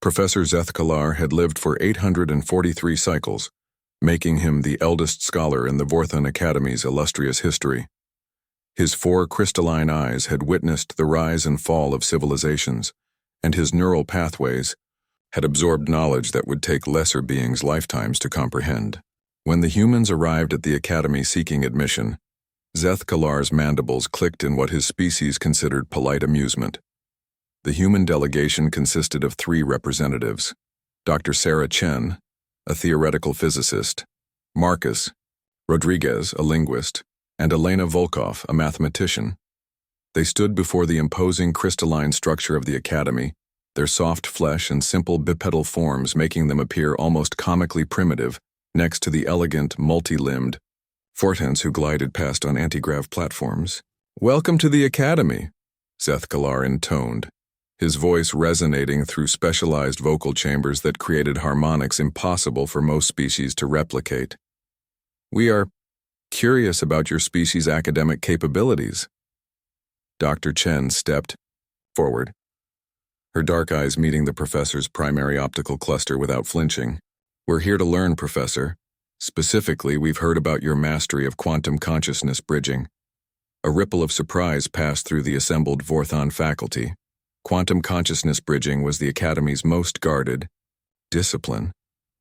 Professor Zethkalar had lived for 843 cycles, making him the eldest scholar in the Vorthon Academy's illustrious history. His 4 crystalline eyes had witnessed the rise and fall of civilizations, and his neural pathways had absorbed knowledge that would take lesser beings' lifetimes to comprehend. When the humans arrived at the Academy seeking admission, Zethkalar's mandibles clicked in what his species considered polite amusement. The human delegation consisted of 3 representatives: Dr. Sarah Chen, a theoretical physicist; Marcus Rodriguez, a linguist; and Elena Volkov, a mathematician. They stood before the imposing crystalline structure of the Academy, their soft flesh and simple bipedal forms making them appear almost comically primitive next to the elegant, multi-limbed Fortans who glided past on anti-grav platforms. "Welcome to the Academy," Zethkalar intoned, his voice resonating through specialized vocal chambers that created harmonics impossible for most species to replicate. "We are curious about your species' academic capabilities." Dr. Chen stepped forward, her dark eyes meeting the professor's primary optical cluster without flinching. "We're here to learn, Professor. Specifically, we've heard about your mastery of quantum consciousness bridging." A ripple of surprise passed through the assembled Vorthon faculty. Quantum consciousness bridging was the Academy's most guarded discipline,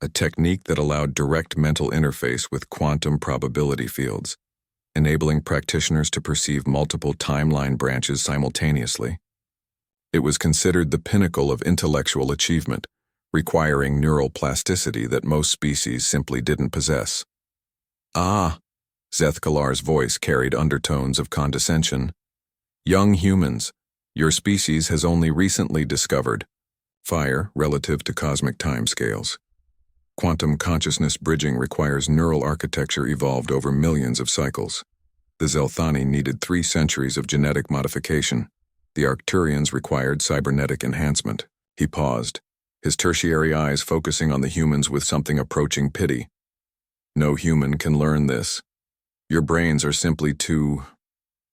a technique that allowed direct mental interface with quantum probability fields, enabling practitioners to perceive multiple timeline branches simultaneously. It was considered the pinnacle of intellectual achievement, requiring neural plasticity that most species simply didn't possess. "Ah," Zethkalar's voice carried undertones of condescension. "Young humans, your species has only recently discovered fire relative to cosmic timescales. Quantum consciousness bridging requires neural architecture evolved over millions of cycles. The Zelthani needed 3 centuries of genetic modification. The Arcturians required cybernetic enhancement." He paused, his tertiary eyes focusing on the humans with something approaching pity. "No human can learn this. Your brains are simply too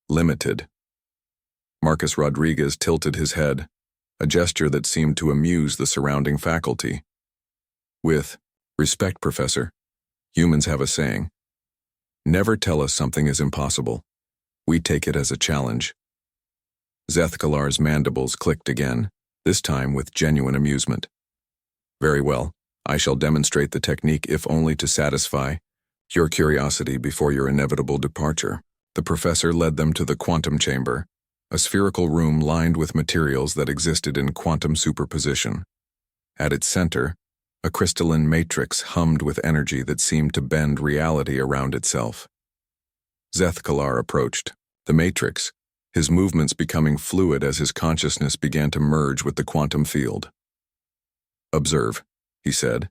limited." Marcus Rodriguez tilted his head, a gesture that seemed to amuse the surrounding faculty. "With respect, Professor, humans have a saying: never tell us something is impossible. We take it as a challenge." Zethkalar's mandibles clicked again, this time with genuine amusement. "Very well, I shall demonstrate the technique if only to satisfy your curiosity before your inevitable departure." The professor led them to the quantum chamber, a spherical room lined with materials that existed in quantum superposition. At its center, a crystalline matrix hummed with energy that seemed to bend reality around itself. Zethkalar approached the matrix, his movements becoming fluid as his consciousness began to merge with the quantum field. "Observe," he said,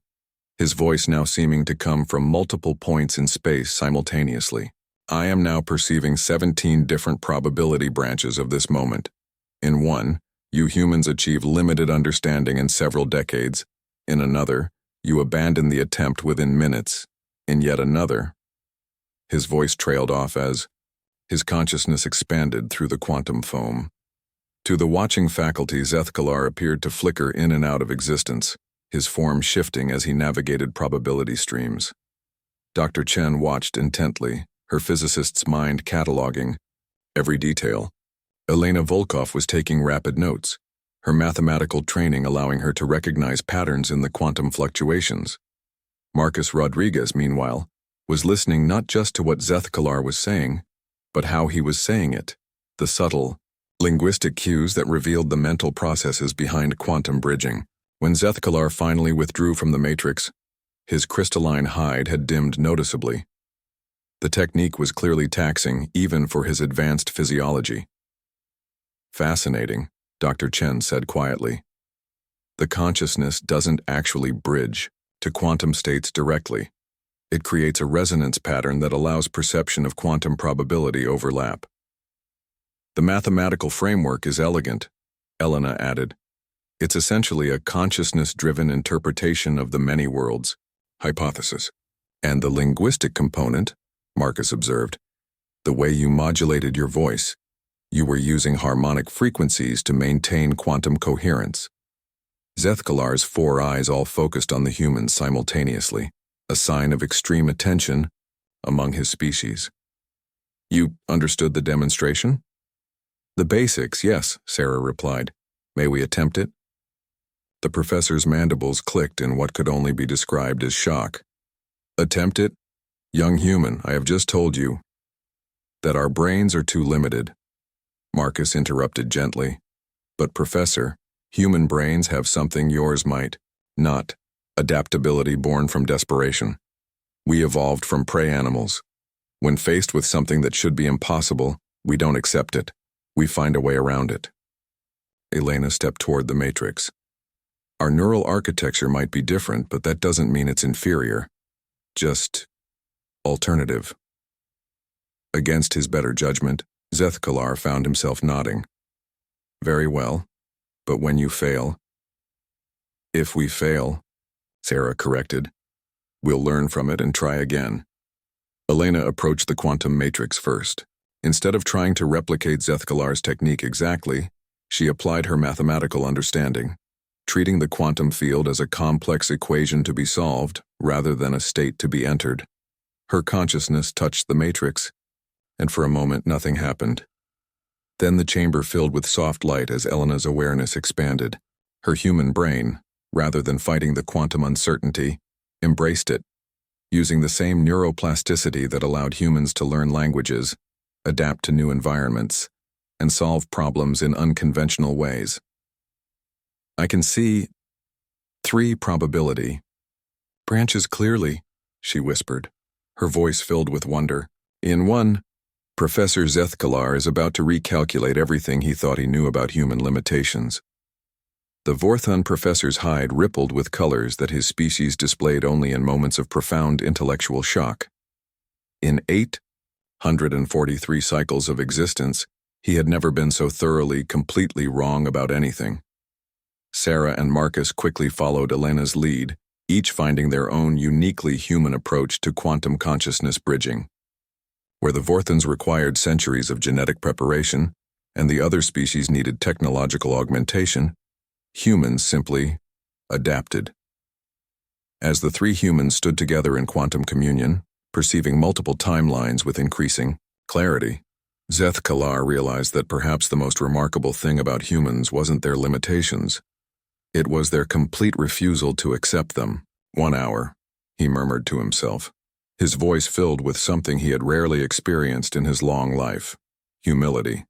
his voice now seeming to come from multiple points in space simultaneously. "I am now perceiving 17 different probability branches of this moment. In one, you humans achieve limited understanding in several decades. In another, you abandon the attempt within minutes. In yet another..." His voice trailed off as his consciousness expanded through the quantum foam. To the watching faculty, Zethkalar appeared to flicker in and out of existence, his form shifting as he navigated probability streams. Dr. Chen watched intently, her physicist's mind cataloging every detail. Elena Volkov was taking rapid notes, her mathematical training allowing her to recognize patterns in the quantum fluctuations. Marcus Rodriguez, meanwhile, was listening not just to what Zethkalar was saying, but how he was saying it, the subtle, linguistic cues that revealed the mental processes behind quantum bridging. When Zethkalar finally withdrew from the matrix, his crystalline hide had dimmed noticeably. The technique was clearly taxing even for his advanced physiology. "Fascinating," Dr. Chen said quietly. "The consciousness doesn't actually bridge to quantum states directly. It creates a resonance pattern that allows perception of quantum probability overlap. The mathematical framework is elegant," Elena added. "It's essentially a consciousness-driven interpretation of the many worlds hypothesis. And the linguistic component," Marcus observed, "the way you modulated your voice, you were using harmonic frequencies to maintain quantum coherence." Zethkalar's four eyes all focused on the humans simultaneously, a sign of extreme attention among his species. You understood the demonstration? The basics, yes, Sarah replied. May we attempt it? The professor's mandibles clicked in what could only be described as shock. Attempt it? Young human, I have just told you that our brains are too limited. Marcus interrupted gently. But Professor, human brains have something yours might not. Adaptability born from desperation. We evolved from prey animals. When faced with something that should be impossible, we don't accept it. We find a way around it. Elena stepped toward the matrix. Our neural architecture might be different, but that doesn't mean it's inferior. Just alternative. Against his better judgment, Zethkalar found himself nodding. Very well, but when you fail... If we fail, Sarah corrected, we'll learn from it and try again. Elena approached the quantum matrix first. Instead of trying to replicate Zethkalar's technique exactly, she applied her mathematical understanding, treating the quantum field as a complex equation to be solved rather than a state to be entered. Her consciousness touched the matrix, and for a moment nothing happened. Then the chamber filled with soft light as Elena's awareness expanded. Her human brain, rather than fighting the quantum uncertainty, embraced it, using the same neuroplasticity that allowed humans to learn languages, adapt to new environments, and solve problems in unconventional ways. I can see 3 probability branches clearly, she whispered, her voice filled with wonder. In 1, Professor Zethkalar is about to recalculate everything he thought he knew about human limitations. The Vorthon professor's hide rippled with colors that his species displayed only in moments of profound intellectual shock. In 843 cycles of existence, he had never been so thoroughly, completely wrong about anything. Sarah and Marcus quickly followed Elena's lead, each finding their own uniquely human approach to quantum consciousness bridging. Where the Vorthons required centuries of genetic preparation, and the other species needed technological augmentation, humans simply adapted. As the 3 humans stood together in quantum communion, perceiving multiple timelines with increasing clarity, Zethkalar realized that perhaps the most remarkable thing about humans wasn't their limitations. It was their complete refusal to accept them. 1 hour, he murmured to himself, his voice filled with something he had rarely experienced in his long life: humility.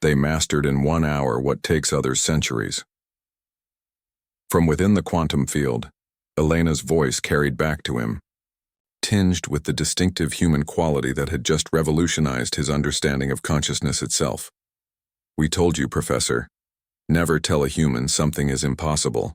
They mastered in 1 hour what takes others centuries. From within the quantum field, Elena's voice carried back to him, tinged with the distinctive human quality that had just revolutionized his understanding of consciousness itself. We told you, Professor, never tell a human something is impossible.